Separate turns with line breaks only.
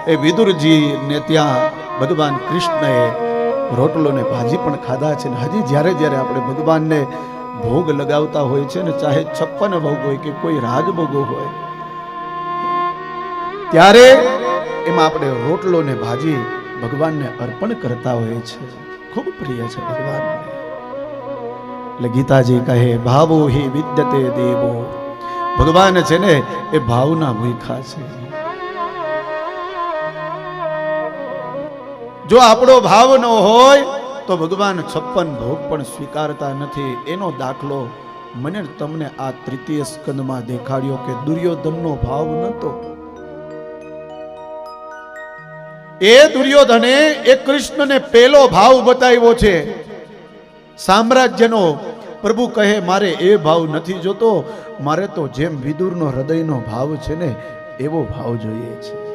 એ વિદુરજી ને ત્યાં ભગવાન કૃષ્ણએ રોટલો ને ભાજી પણ ખાધા છે ને હજી જ્યારે જ્યારે આપણે ભગવાનને ભોગ લગાવતા હોય છે ને, ચાહે 56 ભોગ હોય કે કોઈ રાજભોગો હોય, ત્યારે એમાં આપણે રોટલો ને ભાજી ભગવાનને અર્પણ કરતા હોય છે. ખૂબ પ્રિય છે ભગવાનને. એટલે ગીતાજી કહે ભાવો હિ વિદ્યતે દેવો. ભગવાન છે ને એ ભાવના ભૂખા છે. જો આપણો ભાવ ન હોય તો ભગવાન 56 ભોગ પણ સ્વીકારતા નથી. એનો દાખલો મને તમને આ તૃતીય સ્કંદમાં દેખાડ્યો કે દુર્યોધનનો ભાવ નતો. એ દુર્યોધને એ કૃષ્ણને પેલો ભાવ બતાવ્યો છે સામ્રાજ્યનો. પ્રભુ કહે મારે એ ભાવ નથી જોતો, મારે તો જેમ વિદુરનો હૃદયનો ભાવ છે ને એવો ભાવ જોઈએ છે.